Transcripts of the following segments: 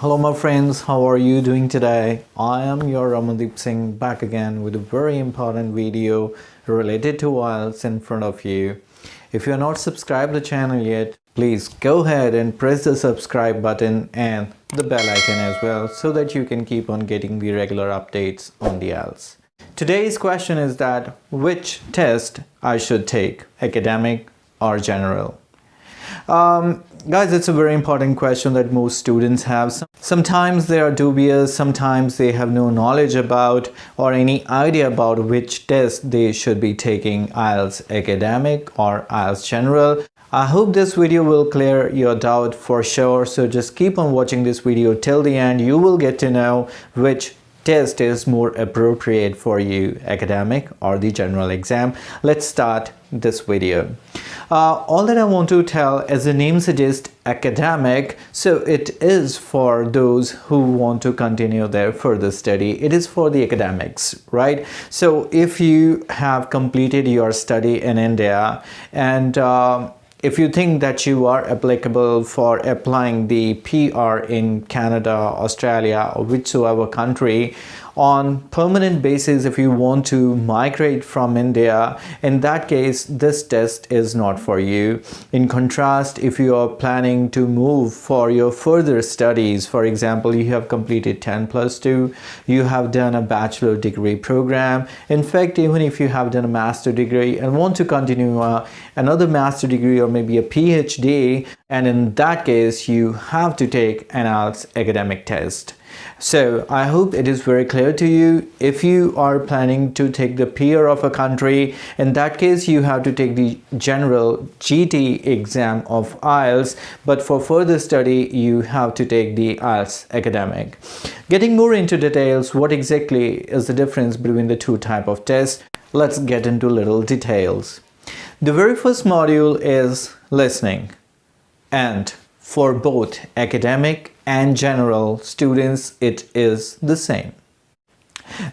Hello my friends, how are you doing today? I am your Ramandeep Singh back again with a very important video related to Ielts in front of you. If you are not subscribed to the channel yet, please go ahead and press the subscribe button and the bell icon as well so that you can keep on getting the regular updates on the Ielts. Today's question is that which test I should take, academic or general? Guys, it's a very important question that most students have. Sometimes they are dubious, sometimes they have no knowledge about or any idea about which test they should be taking, Ielts Academic or Ielts General. I hope this video will clear your doubt for sure, so just keep on watching this video till the end. You will get to know which test is more appropriate for you, academic or the general exam. Let's start this video. All that I want to tell, as the name suggests, academic, so it is for those who want to continue their further study. It is for the academics, right? So if you have completed your study in India and if you think that you are applicable for applying the PR in Canada, Australia, or whichever country on permanent basis, if you want to migrate from India, in that case this test is not for you. In contrast, if you are planning to move for your further studies, for example, you have completed 10+2, you have done a bachelor degree program, in fact even if you have done a master degree and want to continue another master degree or maybe a PhD, and in that case you have to take an Ielts academic test. So I hope it is very clear to you. If you are planning to take the PR of a country, in that case you have to take the general GT exam of Ielts, but for further study you have to take the Ielts academic. Getting more into details, what exactly is the difference between the two types of tests? Let's get into little details. The very first module is listening, and for both academic and general students it is the same.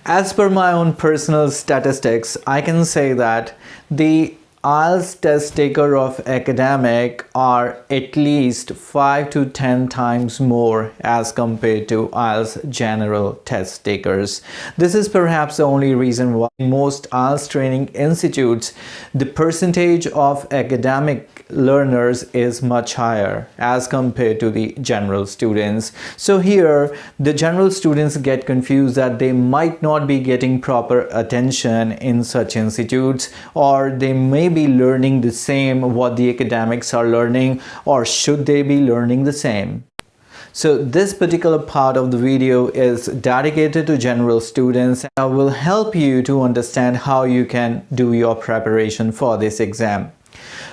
As per my own personal statistics, I can say that the Ielts test taker of academic are at least 5 to 10 times more as compared to Ielts general test takers. This is perhaps the only reason why most Ielts training institutes, the percentage of academic learners is much higher as compared to the general students. So here the general students get confused that they might not be getting proper attention in such institutes, or they may be learning the same what the academics are learning, or should they be learning the same. So this particular part of the video is dedicated to general students and will help you to understand how you can do your preparation for this exam.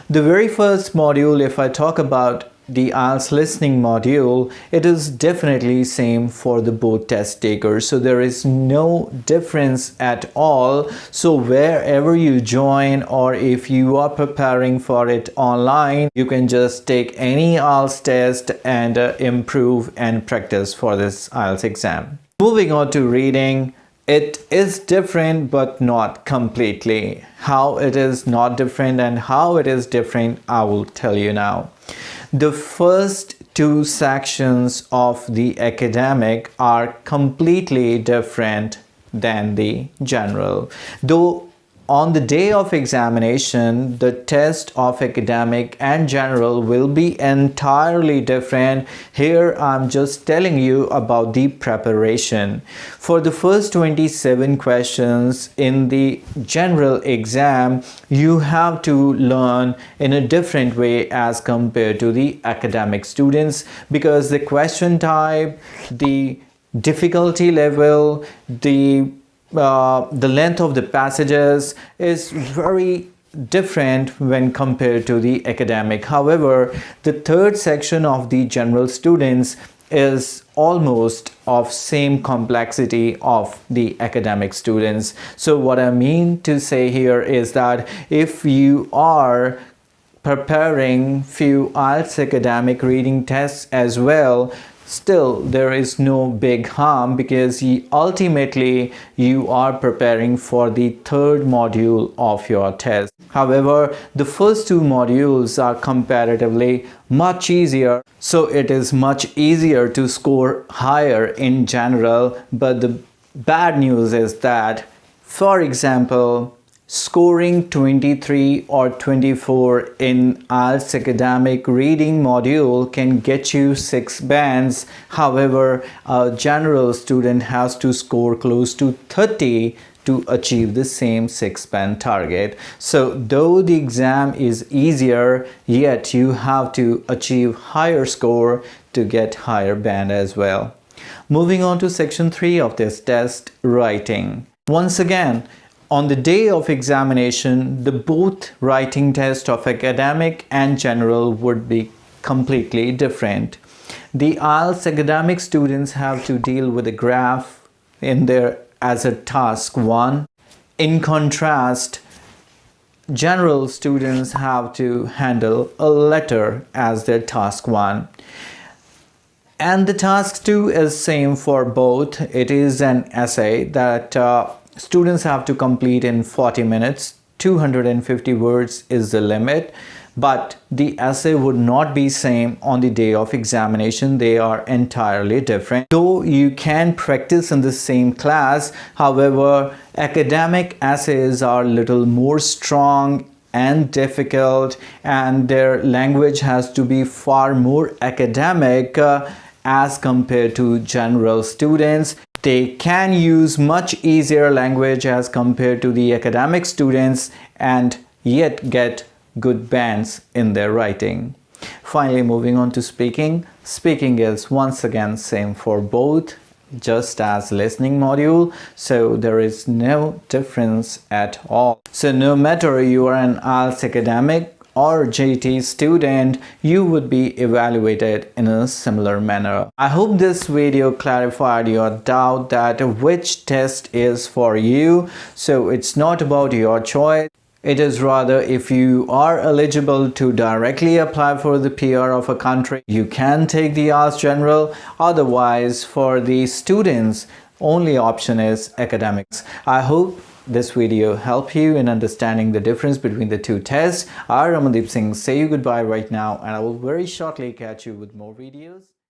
The very first module, if I talk about the Ielts listening module, it is definitely same for the both test takers, so there is no difference at all. So wherever you join, or if you are preparing for it online, you can just take any Ielts test and improve and practice for this Ielts exam. Moving on to reading, it is different but not completely. How it is not different and how it is different, I will tell you now. The first two sections of the academic are completely different than the general. Though on the day of examination, the test of academic and general will be entirely different. Here I'm just telling you about the preparation. For the first 27 questions in the general exam, you have to learn in a different way as compared to the academic students, because the question type, the difficulty level, the length of the passages is very different when compared to the academic. However, the third section of the general students is almost of same complexity of the academic students. So what I mean to say here is that if you are preparing few Ielts academic reading tests as well, Still, there is no big harm because ultimately you are preparing for the third module of your test. However, the first two modules are comparatively much easier, so it is much easier to score higher in general. But the bad news is that, for example, scoring 23 or 24 in Ielts Academic reading module can get you 6 bands. However, a general student has to score close to 30 to achieve the same 6-band target. So though the exam is easier, yet you have to achieve higher score to get higher band as well. Moving on to section 3 of this test, writing. Once again, on the day of examination, the both writing test of academic and general would be completely different. The Ielts academic students have to deal with a graph in their as a task 1. In contrast, general students have to handle a letter as their task 1. And the task 2 is same for both. It is an essay that students have to complete in 40 minutes. 250 words is the limit, but the essay would not be same on the day of examination. They are entirely different. Though you can practice in the same class, however, academic essays are little more strong and difficult, and their language has to be far more academic as compared to general students. They can use much easier language as compared to the academic students and yet get good bands in their writing. Finally, moving on to speaking. Speaking is once again same for both, just as listening module, so there is no difference at all. So no matter you are an Ielts academic or GT student, you would be evaluated in a similar manner. I hope this video clarified your doubt that which test is for you. So it's not about your choice. It is rather, if you are eligible to directly apply for the PR of a country, you can take the Ielts General. Otherwise, for the students, only option is academics. I hope this video helped you in understanding the difference between the two tests. I, Ramandeep Singh, say you goodbye right now, and I will very shortly catch you with more videos.